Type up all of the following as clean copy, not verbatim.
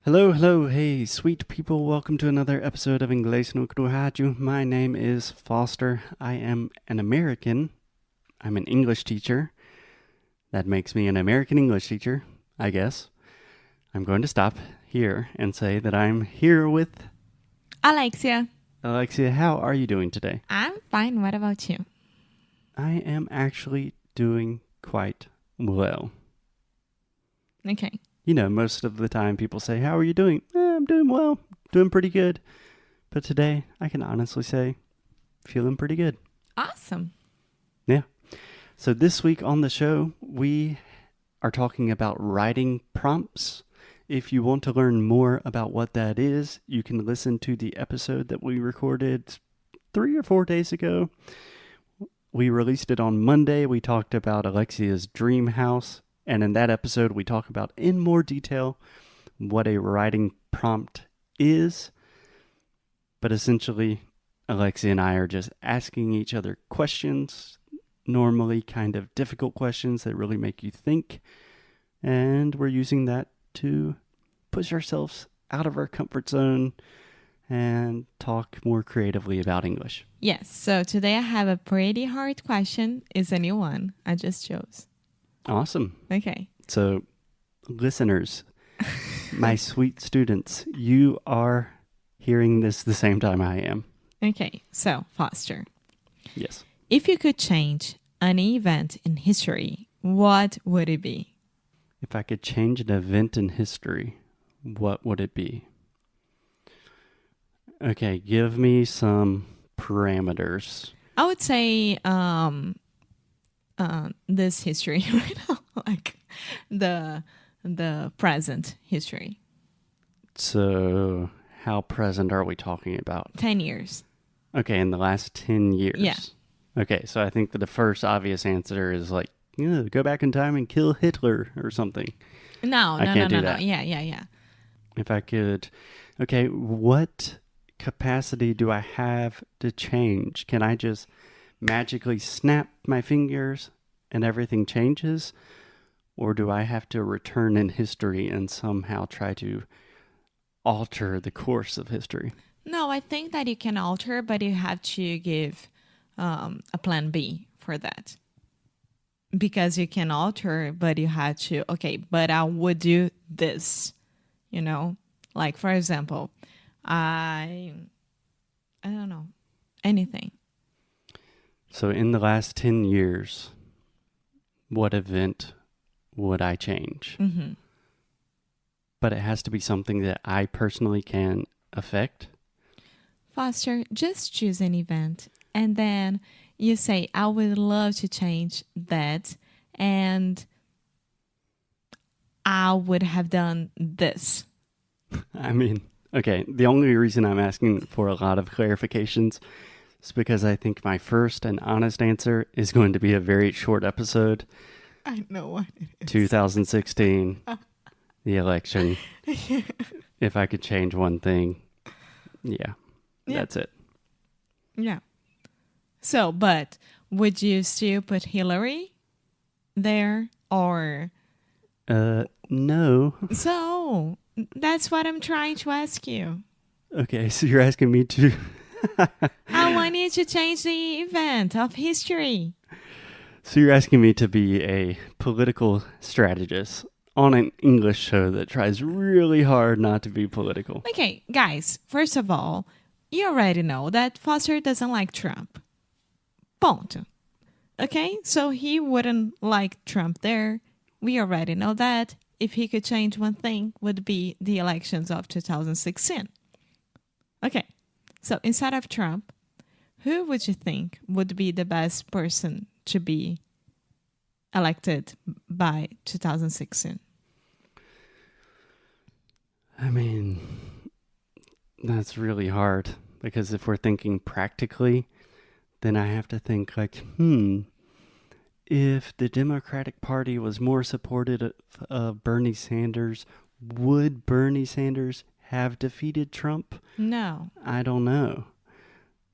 Hello, hello, hey, sweet people. Welcome to another episode of Inglês no Rádio. My name is Foster. I am an American. I'm an English teacher. That makes me an American English teacher, I guess. I'm going to stop here and say that I'm here with Alexia. Alexia. How are you doing today? I'm fine. What about you? I am actually doing quite well. Okay. You know, most of the time people say, how are you doing? I'm doing well, doing pretty good. But today, I can honestly say, feeling pretty good. Awesome. Yeah. So this week on the show, we are talking about writing prompts. If you want to learn more about what that is, you can listen to the episode that we recorded 3 or 4 days ago. We released it on Monday. We talked about Alexia's dream house. And in that episode, we talk about in more detail what a writing prompt is. But essentially, Alexia and I are just asking each other questions, normally kind of difficult questions that really make you think. And we're using that to push ourselves out of our comfort zone and talk more creatively about English. Yes. So today I have a pretty hard question. It's a new one I just chose. Awesome. Okay. So, listeners, my sweet students, you are hearing this the same time I am. Okay. So, Foster, Yes. if you could change an event in history, what would it be? If I could change an event in history, what would it be? Okay, give me some parameters. I would say this history right now, like the present history. So, how present are we talking about? 10 years. Okay, in the last 10 years. Yeah. Okay, so I think that the first obvious answer is like, go back in time and kill Hitler or something. No. That. Yeah. If I could, okay, what capacity do I have to change? Can I just magically snap my fingers and everything changes? Or do I have to return in history and somehow try to alter the course of history? No, I think that you can alter, but you have to give a plan B for that. Because you can alter, but you have to, okay, but I would do this, Like, for example, I don't know, anything. So in the last 10 years, what event would I change? Mm-hmm. But it has to be something that I personally can affect. Foster, just choose an event and then you say, I would love to change that and I would have done this. I mean, okay, the only reason I'm asking for a lot of clarifications is because I think my first and honest answer is going to be a very short episode. I know what it is. 2016, the election. If I could change one thing, yeah, that's it. Yeah. So, but would you still put Hillary there or? No. So, that's what I'm trying to ask you. Okay, so you're asking me to... I want you to change the event of history. So you're asking me to be a political strategist on an English show that tries really hard not to be political. Okay, guys, first of all, you already know that Foster doesn't like Trump. Ponto. Okay, so he wouldn't like Trump there. We already know that. If he could change one thing, would be the elections of 2016. Okay, so instead of Trump, who would you think would be the best person to be elected by 2016? I mean, that's really hard because if we're thinking practically, then I have to think like, if the Democratic Party was more supportive of Bernie Sanders, would Bernie Sanders have defeated Trump? No. I don't know.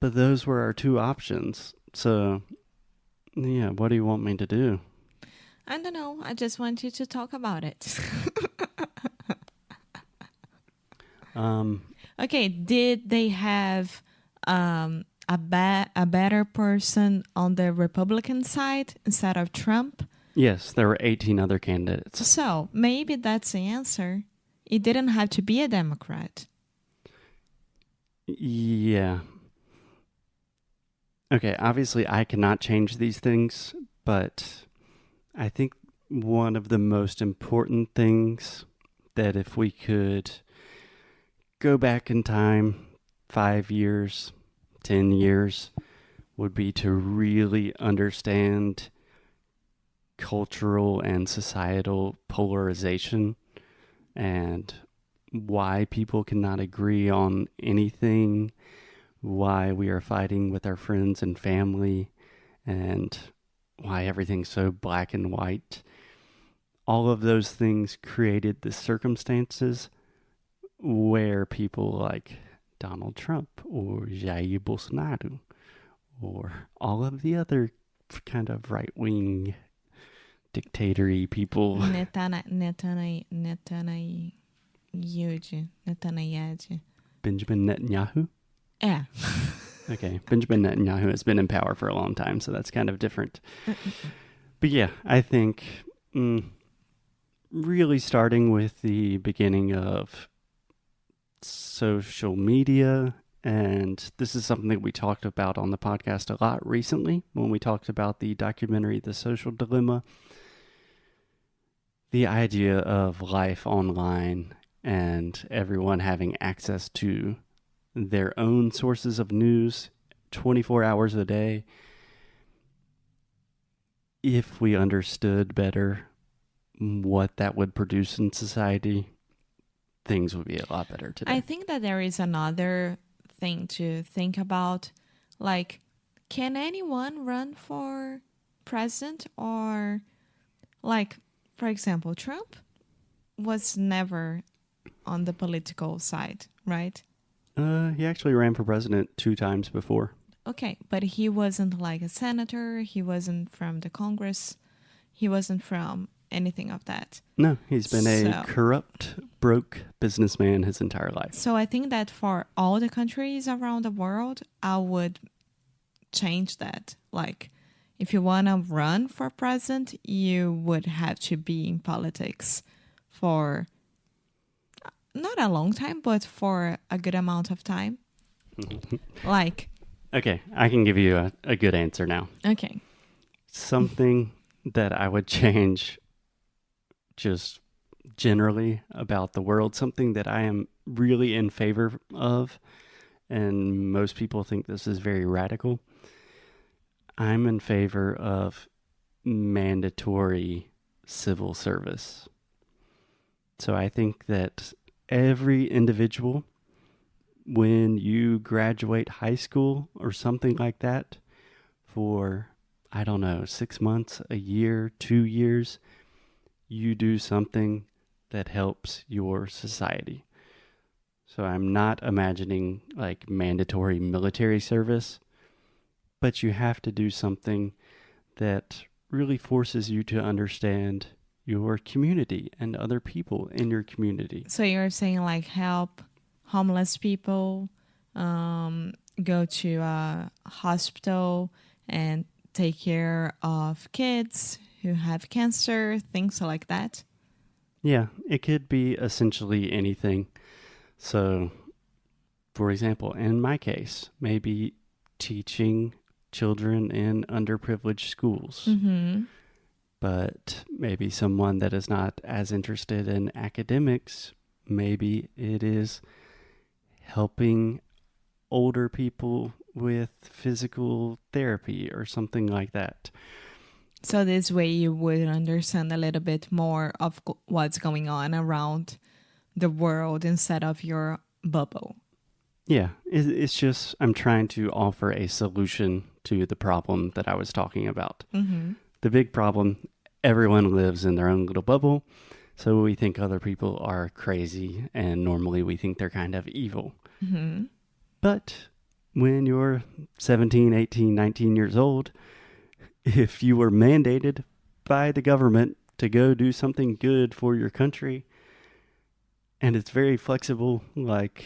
But those were our two options. So, yeah, what do you want me to do? I don't know. I just want you to talk about it. Okay, did they have a better person on the Republican side instead of Trump? Yes, there were 18 other candidates. So maybe that's the answer. It didn't have to be a Democrat. Yeah. Okay, obviously I cannot change these things, but I think one of the most important things that if we could go back in time 5 years, 10 years, would be to really understand cultural and societal polarization and why people cannot agree on anything, why we are fighting with our friends and family, and why everything's so black and white. All of those things created the circumstances where people like Donald Trump or Jair Bolsonaro or all of the other kind of right-wing dictatory people. Netanyahu. Benjamin Netanyahu? Yeah. Okay, Benjamin Netanyahu has been in power for a long time, so that's kind of different. But yeah, I think really starting with the beginning of social media, and this is something that we talked about on the podcast a lot recently when we talked about the documentary The Social Dilemma. The idea of life online and everyone having access to their own sources of news 24 hours a day. If we understood better what that would produce in society, things would be a lot better today. I think that there is another thing to think about. Like, can anyone run for president? Or, like, for example, Trump was never on the political side, right? He actually ran for president 2 times before. Okay, but he wasn't like a senator. He wasn't from the Congress. He wasn't from anything of that. No, he's been a corrupt, broke businessman his entire life. So I think that for all the countries around the world, I would change that. Like, if you want to run for president, you would have to be in politics for not a long time, but for a good amount of time. Like, okay, I can give you a good answer now. Okay. Something that I would change just generally about the world, something that I am really in favor of, and most people think this is very radical. I'm in favor of mandatory civil service. So I think that every individual, when you graduate high school or something like that, for, 6 months, a year, 2 years, you do something that helps your society. So I'm not imagining like mandatory military service, but you have to do something that really forces you to understand your community and other people in your community. So you're saying like help homeless people, go to a hospital and take care of kids who have cancer, things like that? Yeah, it could be essentially anything. So, for example, in my case, maybe teaching children in underprivileged schools. Mm-hmm. But maybe someone that is not as interested in academics, maybe it is helping older people with physical therapy or something like that. So this way you would understand a little bit more of what's going on around the world instead of your bubble. Yeah, it's just I'm trying to offer a solution to the problem that I was talking about. Mm-hmm. The big problem, everyone lives in their own little bubble, so we think other people are crazy, and normally we think they're kind of evil. Mm-hmm. But when you're 17, 18, 19 years old, if you were mandated by the government to go do something good for your country, And it's very flexible. Like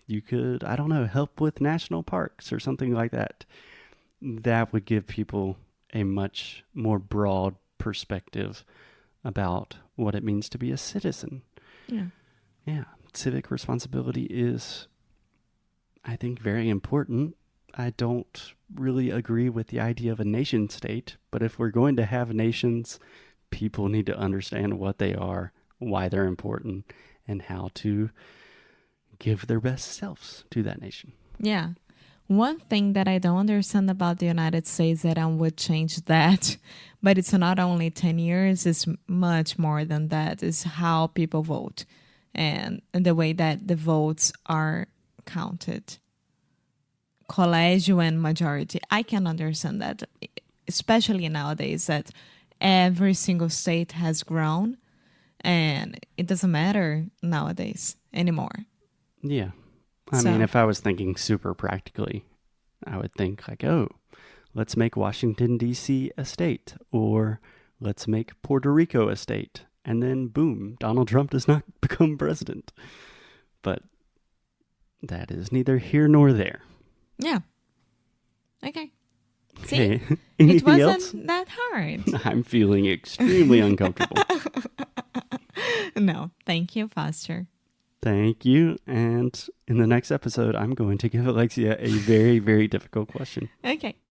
you could, I don't know, help with national parks or something like that. That would give people a much more broad perspective about what it means to be a citizen. Yeah. Yeah. Civic responsibility is, I think, very important. I don't really agree with the idea of a nation state, but if we're going to have nations, people need to understand what they are, why they're important, and how to give their best selves to that nation. Yeah. One thing that I don't understand about the United States that I would change that, but it's not only 10 years, it's much more than that, is how people vote and the way that the votes are counted. Collegio and majority. I can understand that, especially nowadays that every single state has grown and it doesn't matter nowadays anymore. Yeah. I mean, if I was thinking super practically, I would think like, oh, let's make Washington, D.C. a state, or let's make Puerto Rico a state. And then boom, Donald Trump does not become president. But that is neither here nor there. Yeah. Okay. Okay. See? Anything It wasn't else? that hard. I'm feeling extremely uncomfortable. No, thank you, Foster. Thank you. And in the next episode, I'm going to give Alexia a very, very difficult question. Okay.